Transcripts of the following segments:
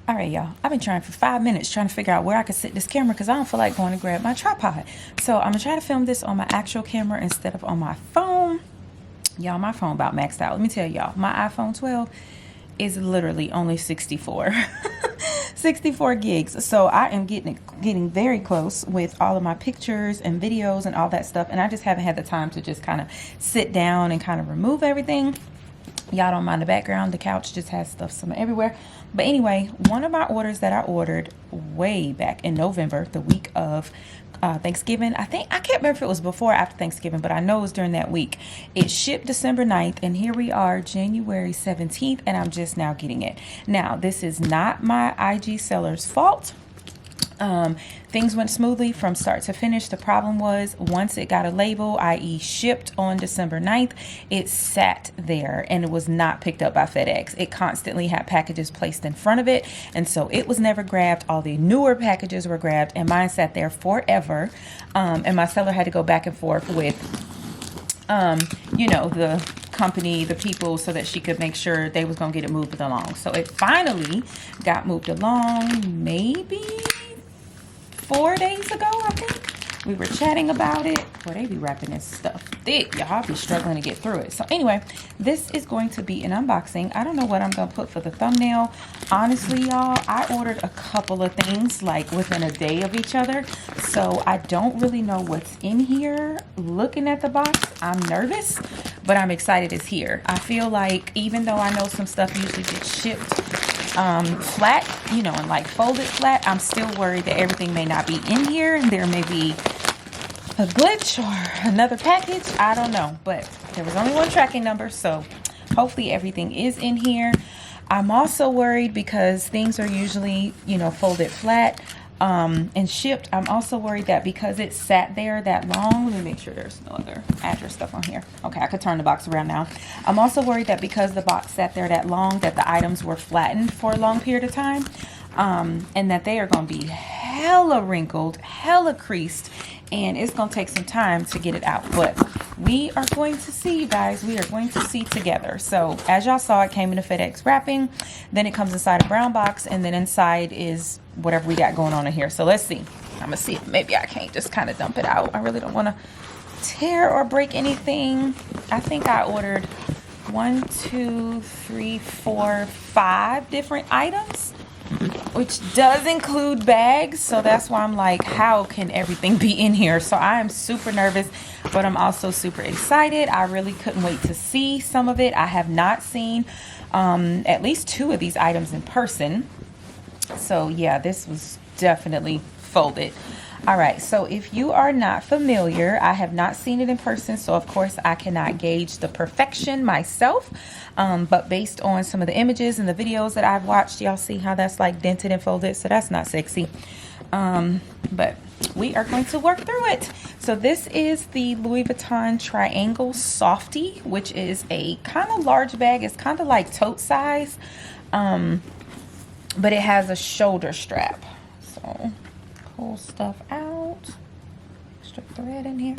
All right, y'all, I've been trying for 5 minutes trying to figure out where I could sit this camera because I don't feel like going to grab my tripod. So I'm gonna try to film this on my actual camera instead of on my phone. Y'all, my phone about maxed out. Let me tell y'all, my iPhone 12 is literally only 64 64 gigs. So I am getting very close with all of my pictures and videos and all that stuff, and I just haven't had the time to just kind of sit down and kind of remove everything. Y'all don't mind the background, the couch just has stuff somewhere everywhere. But anyway, one of my orders that I ordered way back in November, the week of Thanksgiving, I can't remember if it was before or after Thanksgiving, but I know it was during that week. It shipped December 9th, and here we are January 17th, and I'm just now getting it. Now, this is not my IG seller's fault. Things went smoothly from start to finish. The problem was once it got a label, i.e. shipped on December 9th, it sat there and it was not picked up by FedEx. It constantly had packages placed in front of it, and so it was never grabbed. All the newer packages were grabbed, and mine sat there forever. And my seller had to go back and forth with the company, the people, so that she could make sure they was gonna get it moved along. So it finally got moved along maybe 4 days ago, I think. We were chatting about it. Boy, they be wrapping this stuff thick, y'all. I'll be struggling to get through it. So anyway, this is going to be an unboxing. I don't know what I'm gonna put for the thumbnail. Honestly, y'all, I ordered a couple of things like within a day of each other, so I don't really know what's in here. Looking at the box, I'm nervous, but I'm excited it's here. I feel like even though I know some stuff usually gets shipped flat, and like folded flat, I'm still worried that everything may not be in here. There may be a glitch or another package. I don't know, but there was only one tracking number, so hopefully everything is in here. I'm also worried because things are usually, folded flat and shipped. I'm also worried that because it sat there that long, let me make sure there's no other address stuff on here. Okay, I could turn the box around now. I'm also worried that because the box sat there that long, that the items were flattened for a long period of time, and that they are going to be hella wrinkled, hella creased, and it's going to take some time to get it out. But we are going to see, you guys. We are going to see together. So as y'all saw, it came in a FedEx wrapping, then it comes inside a brown box, and then inside is whatever we got going on in here. So let's see. I'm gonna see if maybe I can't just kind of dump it out. I really don't want to tear or break anything. I think I ordered 1, 2, 3, 4, 5 different items, which does include bags. So that's why I'm like, how can everything be in here? So I am super nervous, but I'm also super excited. I really couldn't wait to see some of it. I have not seen at least 2 of these items in person. So yeah, this was definitely folded. All right, so if you are not familiar, I have not seen it in person, so of course I cannot gauge the perfection myself, but based on some of the images and the videos that I've watched, y'all see how that's like dented and folded, so that's not sexy. But we are going to work through it. So this is the Louis Vuitton Triangle Softy, which is a kind of large bag. It's kind of like tote size, but it has a shoulder strap. So pull stuff out, extra thread in here.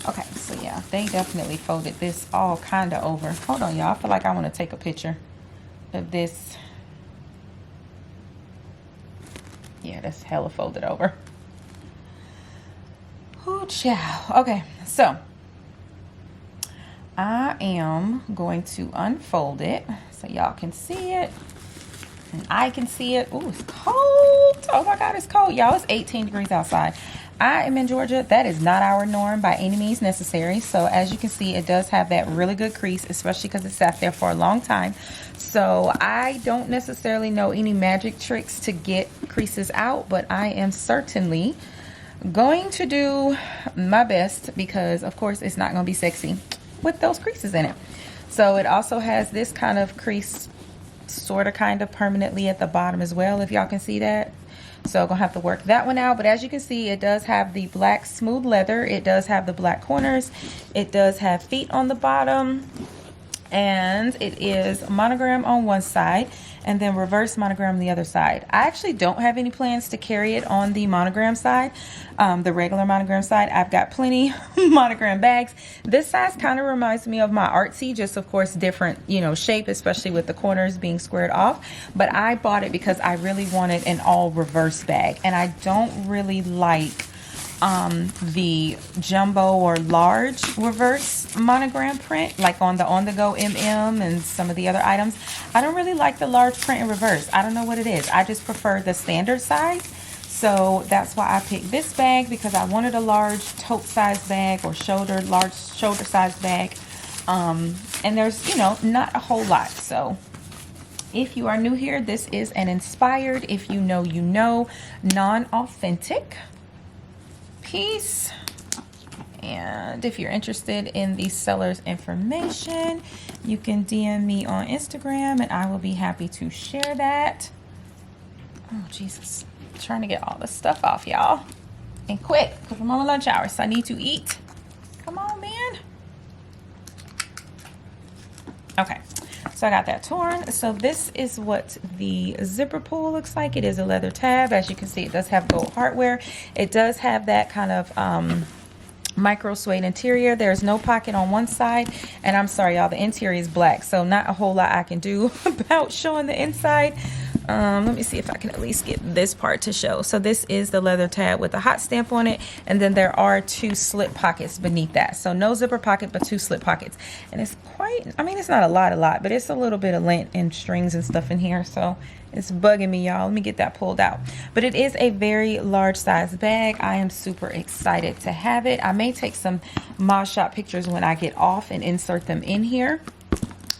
Okay, so yeah, they definitely folded this all kind of over. Hold on, y'all. I feel like I want to take a picture of this. Yeah, that's hella folded over. Oh, chow. Okay, so I am going to unfold it so y'all can see it. And I can see it. Oh, it's cold. Oh my God, it's cold. Y'all, it's 18 degrees outside. I am in Georgia. That is not our norm by any means necessary. So as you can see, it does have that really good crease, especially because it sat there for a long time. So I don't necessarily know any magic tricks to get creases out, but I am certainly going to do my best because of course it's not going to be sexy with those creases in it. So it also has this kind of crease sort of kind of permanently at the bottom as well, if y'all can see that. So I'm gonna have to work that one out, but as you can see, it does have the black smooth leather, it does have the black corners, it does have feet on the bottom, And it is monogram on one side and then reverse monogram on the other side. I actually don't have any plans to carry it on the monogram side, the regular monogram side. I've got plenty monogram bags. This size kind of reminds me of my Artsy, just of course different, you know, shape, especially with the corners being squared off. But I bought it because I really wanted an all reverse bag, and I don't really like the jumbo or large reverse monogram print, like on the on-the-go MM and some of the other items. I don't really like the large print in reverse. I don't know what it is. I just prefer the standard size. So that's why I picked this bag, because I wanted a large tote size bag or large shoulder size bag. And there's, you know, not a whole lot. So if you are new here, this is an inspired, if you know, you know, non-authentic piece. And if you're interested in the seller's information, you can DM me on Instagram and I will be happy to share that. Oh Jesus, I'm trying to get all the stuff off, y'all, and quick, because I'm on lunch hour, so I need to eat. Come on, man. Okay, so I got that torn. So this is what the zipper pull looks like. It is a leather tab. As you can see, it does have gold hardware. It does have that kind of micro suede interior. There's no pocket on one side, and I'm sorry y'all, the interior is black, so not a whole lot I can do about showing the inside. Let me see if I can at least get this part to show. So this is the leather tab with a hot stamp on it, and then there are 2 slip pockets beneath that. So no zipper pocket, but 2 slip pockets. And it's quite, I mean, it's not a lot, but it's a little bit of lint and strings and stuff in here, so it's bugging me, y'all. Let me get that pulled out. But it is a very large size bag. I am super excited to have it. I may take some Mod Shop pictures when I get off and insert them in here.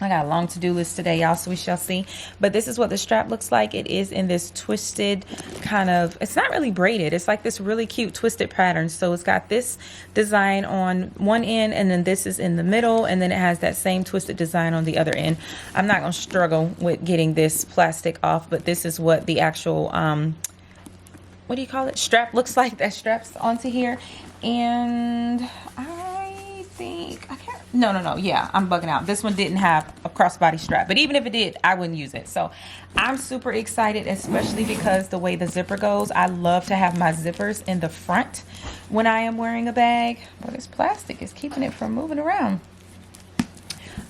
I got a long to-do list today, y'all, so we shall see. But this is what the strap looks like. It is in this twisted kind of, it's not really braided, it's like this really cute twisted pattern. So it's got this design on one end, and then this is in the middle, and then it has that same twisted design on the other end. I'm not gonna struggle with getting this plastic off, but this is what the actual what do you call it, strap looks like. That straps onto here. And I think I can't, no, yeah, I'm bugging out. This one didn't have a crossbody strap, but even if it did, I wouldn't use it. So I'm super excited, especially because the way the zipper goes, I love to have my zippers in the front when I am wearing a bag. Well, this plastic is keeping it from moving around.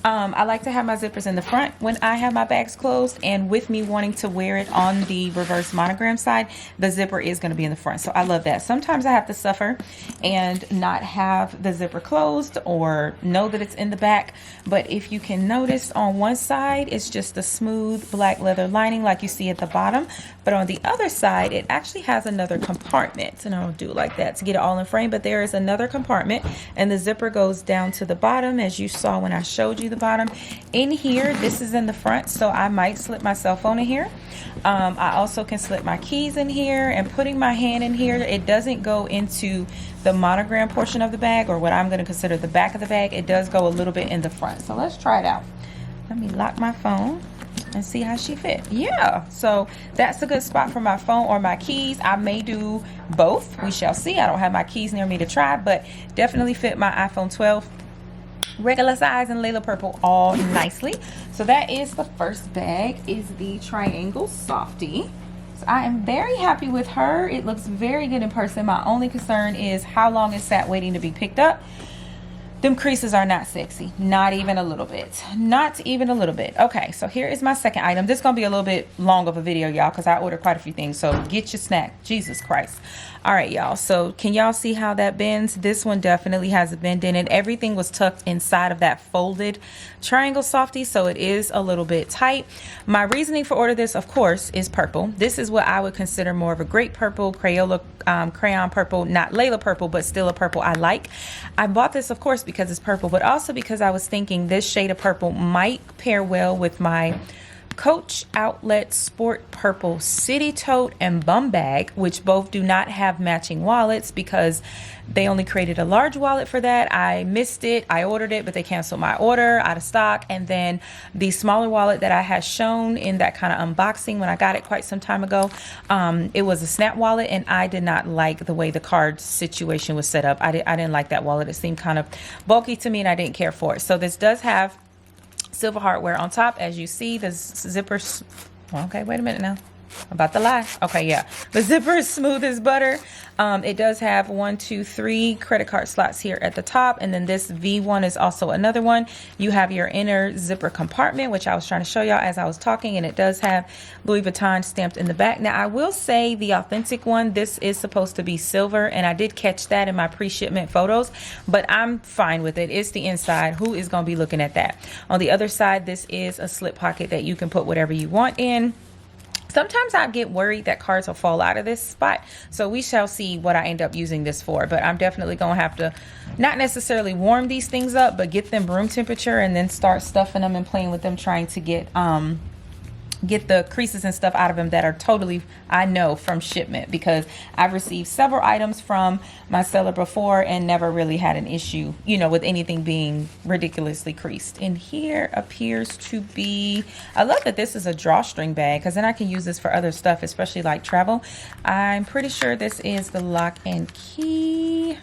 I like to have my zippers in the front when I have my bags closed, and with me wanting to wear it on the reverse monogram side, the zipper is going to be in the front. So I love that. Sometimes I have to suffer and not have the zipper closed or know that it's in the back. But if you can notice, on one side it's just a smooth black leather lining like you see at the bottom, but on the other side it actually has another compartment, and I'll do it like that to get it all in frame. But there is another compartment, and the zipper goes down to the bottom, as you saw when I showed you the bottom. In here, this is in the front, so I might slip my cell phone in here. I also can slip my keys in here, and putting my hand in here, it doesn't go into the monogram portion of the bag, or what I'm going to consider the back of the bag. It does go a little bit in the front. So let's try it out. Let me lock my phone and see how she fit. Yeah, so that's a good spot for my phone or my keys. I may do both, we shall see. I don't have my keys near me to try, but definitely fit my iPhone 12 regular size and Layla purple all nicely. So that is the first bag, is the triangle softy. So I am very happy with her. It looks very good in person. My only concern is how long it sat waiting to be picked up. Them creases are not sexy, not even a little bit, not even a little bit. Okay, so here is my second item. This is gonna be a little bit long of a video, y'all, because I ordered quite a few things, so get your snack. Jesus Christ. All right, y'all, so can y'all see how that bends? This one definitely has a bend in it. Everything was tucked inside of that folded triangle softy, so it is a little bit tight. My reasoning for order this, of course, is purple. This is what I would consider more of a grape purple, Crayola crayon purple, not Layla purple, but still a purple I like. I bought this, of course, because it's purple, but also because I was thinking this shade of purple might pair well with my Coach Outlet Sport Purple City Tote and Bum Bag, which both do not have matching wallets because they only created a large wallet for that. I missed it. I ordered it, but they canceled my order, out of stock. And then the smaller wallet that I had shown in that kind of unboxing when I got it quite some time ago, it was a snap wallet, and I did not like the way the card situation was set up. I didn't like that wallet. It seemed kind of bulky to me, and I didn't care for it. So this does have silver hardware on top. As you see, the zippers. Okay, wait a minute now. I'm about to lie. Okay, yeah. The zipper is smooth as butter. It does have 1, 2, 3 credit card slots here at the top. And then this V1 is also another one. You have your inner zipper compartment, which I was trying to show y'all as I was talking. And it does have Louis Vuitton stamped in the back. Now, I will say the authentic one, this is supposed to be silver. And I did catch that in my pre-shipment photos. But I'm fine with it. It's the inside. Who is going to be looking at that? On the other side, this is a slip pocket that you can put whatever you want in. Sometimes I get worried that cards will fall out of this spot. So we shall see what I end up using this for. But I'm definitely going to have to not necessarily warm these things up, but get them room temperature and then start stuffing them and playing with them, trying to get the creases and stuff out of them that are totally, I know, from shipment, because I've received several items from my seller before and never really had an issue, you know, with anything being ridiculously creased. And here appears to be, I love that this is a drawstring bag, because then I can use this for other stuff, especially like travel. I'm pretty sure this is the lock and key.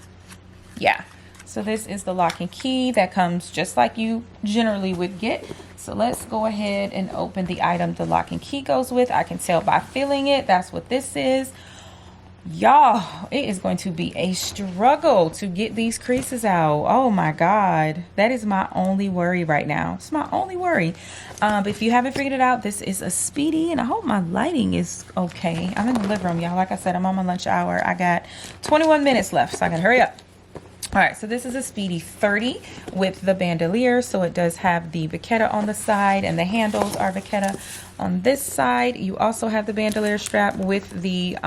Yeah. So this is the lock and key that comes just like you generally would get. So let's go ahead and open the item the lock and key goes with. I can tell by feeling it. That's what this is. Y'all, it is going to be a struggle to get these creases out. Oh my God. That is my only worry right now. It's my only worry. But if you haven't figured it out, this is a Speedie, and I hope my lighting is okay. I'm in the living room, y'all. Like I said, I'm on my lunch hour. I got 21 minutes left, so I gotta hurry up. All right, so this is a Speedie 30 with the bandolier. So it does have the Vachetta on the side, and the handles are Vachetta on this side. You also have the bandolier strap with the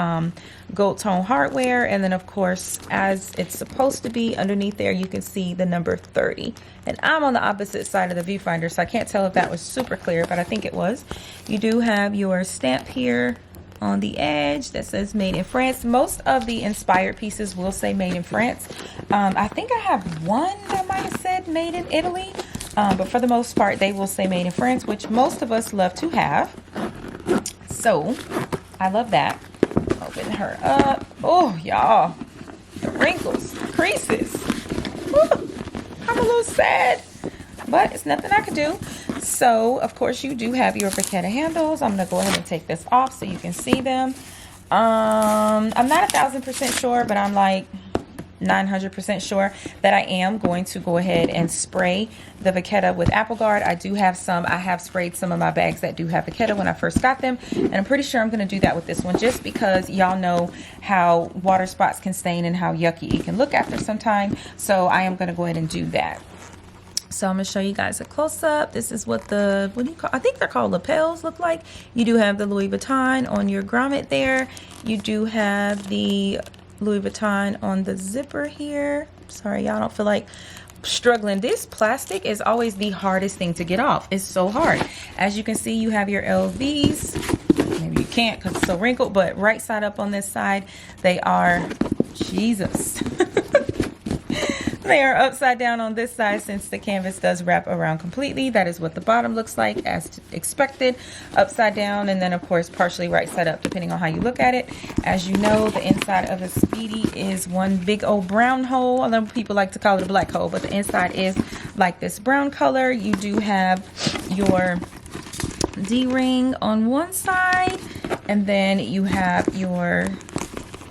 gold tone hardware. And then, of course, as it's supposed to be underneath there, you can see the number 30. And I'm on the opposite side of the viewfinder, so I can't tell if that was super clear, but I think it was. You do have your stamp here on the edge that says made in France. Most of the inspired pieces will say made in France. I think I have one that might have said made in Italy, but for the most part they will say made in France, which most of us love to have. So I love that. Open her up. Oh y'all, the wrinkles, the creases. Woo, I'm a little sad, but it's nothing I can do. So, of course, you do have your Vachetta handles. I'm going to go ahead and take this off so you can see them. I'm not 1,000% sure, but I'm like 900% sure that I am going to go ahead and spray the Vachetta with Apple Guard. I do have some. I have sprayed some of my bags that do have Vachetta when I first got them. And I'm pretty sure I'm going to do that with this one, just because y'all know how water spots can stain and how yucky it can look after some time. So I am going to go ahead and do that. So I'm going to show you guys a close-up. This is what the, what do you call, I think they're called lapels look like. You do have the Louis Vuitton on your grommet there. You do have the Louis Vuitton on the zipper here. Sorry, y'all, don't feel like struggling. This plastic is always the hardest thing to get off. It's so hard. As you can see, you have your LVs. Maybe you can't because it's so wrinkled, but right side up on this side, they are, Jesus. They are upside down on this side since the canvas does wrap around completely. That is what the bottom looks like as expected. Upside down, and then of course partially right side up depending on how you look at it. As you know, the inside of a Speedie is one big old brown hole. A lot of people like to call it a black hole, but the inside is like this brown color. You do have your D-ring on one side, and then you have your,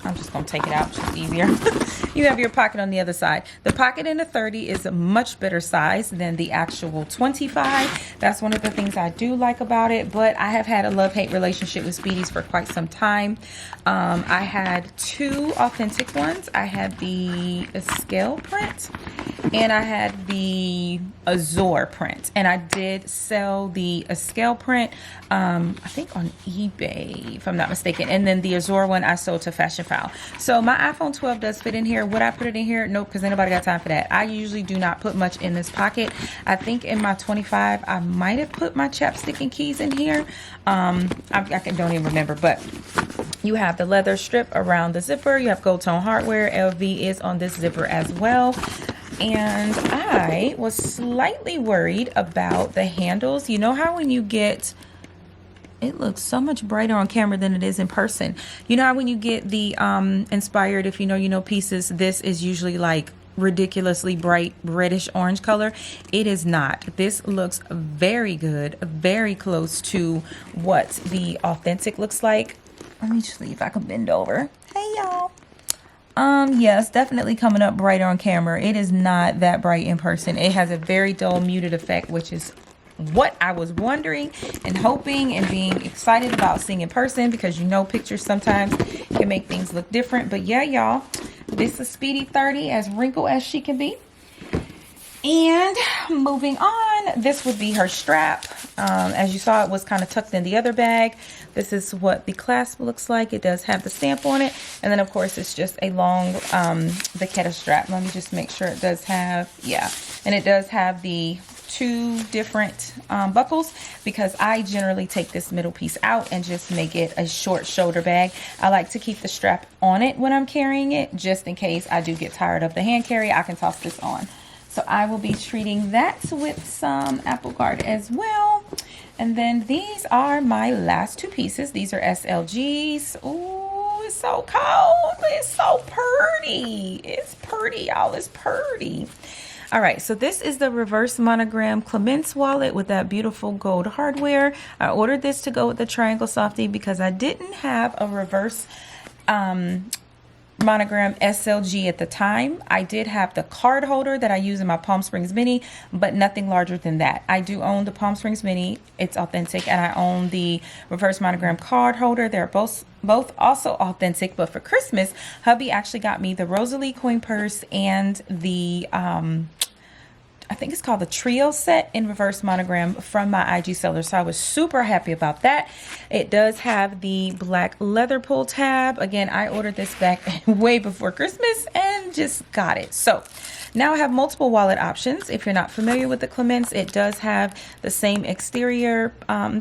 I'm just going to take it out, it's just easier. You have your pocket on the other side. The pocket in the 30 is a much better size than the actual 25. That's one of the things I do like about it, but I have had a love-hate relationship with Speedies for quite some time. I had two authentic ones. I had the scale print and I had the Azure print, and I did sell the scale print I think on eBay if I'm not mistaken, and then the Azure one I sold to Fashion File. So my iPhone 12 does fit in here. Would I put it in here? Nope, because ain't nobody got time for that. I usually do not put much in this pocket. I think in my 25 I might have put my chapstick and keys in here. I don't even remember, but you have the leather strip around the zipper. You have gold tone hardware. LV is on this zipper as well. And I was slightly worried about the handles. You know how when you get, it looks so much brighter on camera than it is in person. You know how when you get the inspired, if you know pieces, this is usually like ridiculously bright reddish orange color. It is not. This looks very good, very close to what the authentic looks like. Let me just see if I can bend over. Hey y'all. Yes, definitely coming up brighter on camera. It is not that bright in person. It has a very dull muted effect, which is what I was wondering and hoping and being excited about seeing in person, because you know pictures sometimes can make things look different. But yeah, y'all, this is Speedie 30, as wrinkled as she can be. And moving on, this would be her strap. As you saw, it was kind of tucked in the other bag. This is what the clasp looks like. It does have the stamp on it. And then, of course, it's just a long Vachetta strap. Let me just make sure it does have, yeah. And it does have the 2 different buckles, because I generally take this middle piece out and just make it a short shoulder bag. I like to keep the strap on it when I'm carrying it, just in case I do get tired of the hand carry. I can toss this on. So I will be treating that with some apple guard as well. And then these are my last 2 pieces. These are SLGs. Ooh, it's so cold. It's so pretty. It's pretty, y'all. It's pretty. All right, so this is the reverse monogram Clements wallet with that beautiful gold hardware. I ordered this to go with the triangle softy because I didn't have a reverse monogram SLG at the time. I did have the card holder that I use in my Palm Springs Mini, but nothing larger than that. I do own the Palm Springs Mini. It's authentic. And I own the reverse monogram card holder. They're both also authentic, but for Christmas, hubby actually got me the Rosalie coin purse and the I think it's called the Trio set in reverse monogram from my IG seller. So I was super happy about that. It does have the black leather pull tab. Again, I ordered this back way before Christmas and just got it. So now I have multiple wallet options. If you're not familiar with the Clements, it does have the same exterior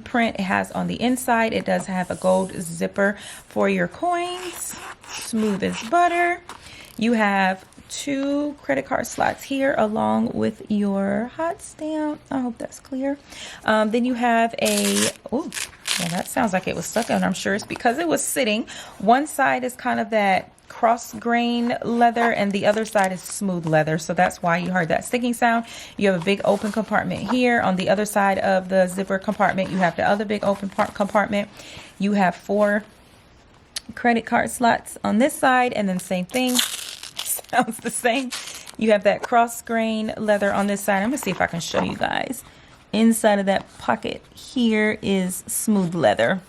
print it has on the inside. It does have a gold zipper for your coins, smooth as butter. You have 2 credit card slots here along with your hot stamp. I hope that's clear. Then you have a, oh, well, that sounds like it was stuck on. I'm sure it's because it was sitting. One side is kind of that cross grain leather and the other side is smooth leather, so that's why you heard that sticking sound. You have a big open compartment here. On the other side of the zipper compartment, you have the other big open compartment. You have 4 credit card slots on this side, and then same thing. Sounds the same. You have that cross grain leather on this side. I'm gonna see if I can show you guys. Inside of that pocket here is smooth leather.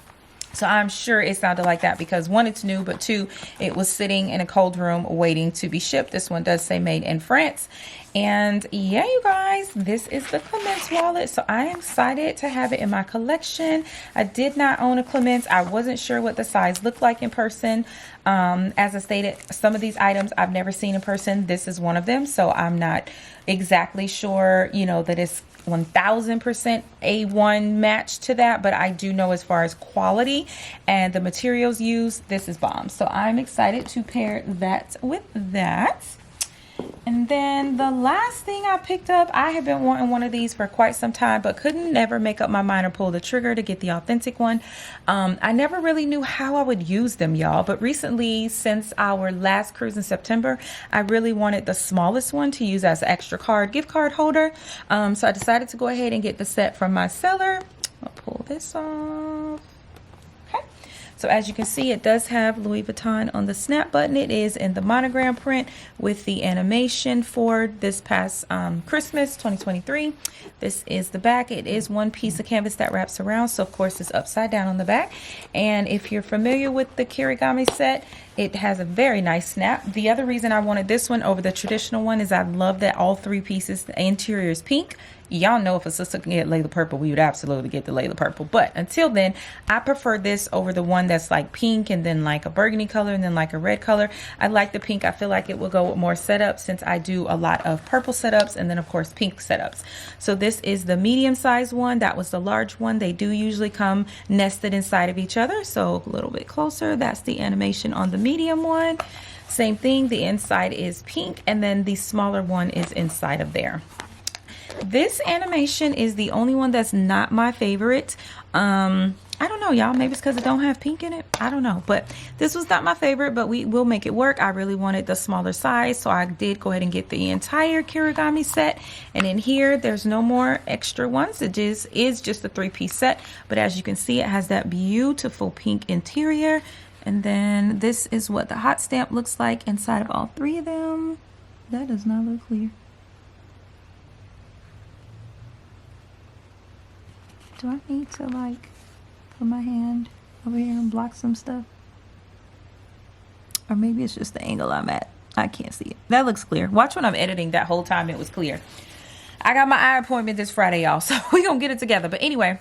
So I'm sure it sounded like that because 1, it's new, but 2, it was sitting in a cold room waiting to be shipped. This one does say made in France. And yeah, you guys, this is the Clements wallet. So I am excited to have it in my collection. I did not own a Clements. I wasn't sure what the size looked like in person. As I stated, some of these items I've never seen in person. This is one of them. So I'm not exactly sure, you know, that it's 1000% A1 match to that, but I do know as far as quality and the materials used, this is bomb. So I'm excited to pair that with that. And then the last thing I picked up, I have been wanting one of these for quite some time, but couldn't never make up my mind or pull the trigger to get the authentic one. I never really knew how I would use them, y'all. But recently, since our last cruise in September, I really wanted the smallest one to use as an extra gift card holder. So I decided to go ahead and get the set from my seller. I'll pull this off. So as you can see, it does have Louis Vuitton on the snap button. It is in the monogram print with the animation for this past Christmas 2023. This is the back. It is one piece of canvas that wraps around. So of course it's upside down on the back. And if you're familiar with the Kirigami set, it has a very nice snap. The other reason I wanted this one over the traditional one is I love that all 3 pieces, the interior is pink. Y'all know if a sister can get Layla purple, we would absolutely get the Layla purple. But until then, I prefer this over the one that's like pink and then like a burgundy color and then like a red color. I like the pink. I feel like it will go with more setups since I do a lot of purple setups and then of course pink setups. So this is the medium size one. That was the large one. They do usually come nested inside of each other. So a little bit closer. That's the animation on the medium one. Same thing. The inside is pink and then the smaller one is inside of there. This animation is the only one that's not my favorite. I don't know, y'all. Maybe it's because it don't have pink in it. I don't know. But this was not my favorite, but we will make it work. I really wanted the smaller size, so I did go ahead and get the entire Kirigami set. And in here, there's no more extra ones. It is just a 3-piece set. But as you can see, it has that beautiful pink interior. And then this is what the hot stamp looks like inside of all 3 of them. That does not look clear. Do I need to like put my hand over here and block some stuff? Or maybe it's just the angle I'm at. I can't see it. That looks clear. Watch when I'm editing. That whole time it was clear. I got my eye appointment this Friday, y'all, so we're gonna get it together. But anyway,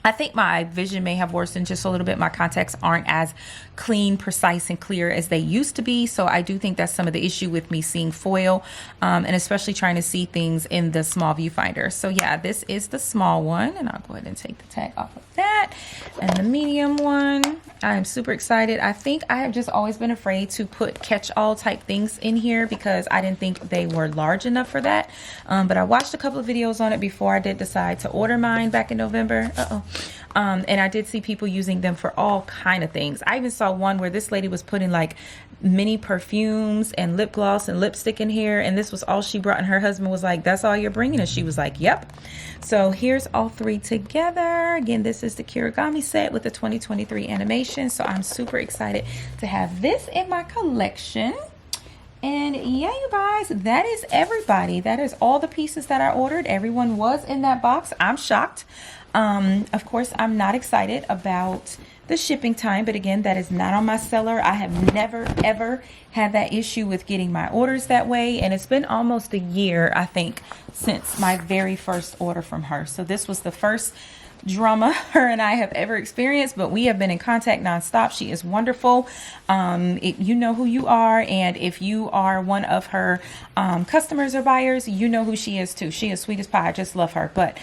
I think my vision may have worsened just a little bit. My contacts aren't as clean, precise, and clear as they used to be. So I do think that's some of the issue with me seeing foil, and especially trying to see things in the small viewfinder. So yeah, this is the small one, and I'll go ahead and take the tag off of that. And the medium one, I am super excited. I think I have just always been afraid to put catch-all type things in here because I didn't think they were large enough for that. But I watched a couple of videos on it before I did decide to order mine back in November. And I did see people using them for all kind of things. I even saw one where this lady was putting like mini perfumes and lip gloss and lipstick in here, and this was all she brought, and her husband was like, "That's all you're bringing?" And she was like, "Yep." So here's all 3 together. Again, this is the Kirigami set with the 2023 animation, so I'm super excited to have this in my collection. And yeah, you guys, that is everybody. That is all the pieces that I ordered. Everyone was in that box. I'm shocked. Of course, I'm not excited about the shipping time, but again, that is not on my seller. I have never ever had that issue with getting my orders that way, and it's been almost a year, I think, since my very first order from her. So this was the first drama her and I have ever experienced, but we have been in contact nonstop. She is wonderful. You know who you are, and if you are one of her customers or buyers, you know who she is too. She is sweet as pie. I just love her. But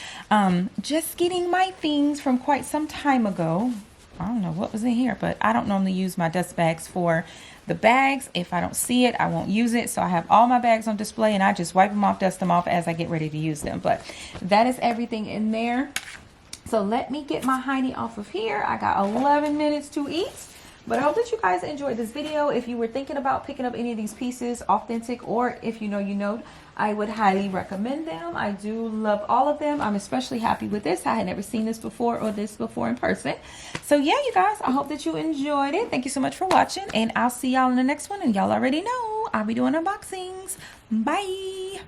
just getting my things from quite some time ago. I don't know what was in here, but I don't normally use my dust bags for the bags. If I don't see it, I won't use it. So I have all my bags on display, and I just wipe them off, dust them off as I get ready to use them. But that is everything in there. So let me get my hiney off of here. I got 11 minutes to eat. But I hope that you guys enjoyed this video. If you were thinking about picking up any of these pieces, authentic, or if you know, I would highly recommend them. I do love all of them. I'm especially happy with this. I had never seen this before or this before in person. So yeah, you guys, I hope that you enjoyed it. Thank you so much for watching, and I'll see y'all in the next one. And y'all already know I'll be doing unboxings. Bye.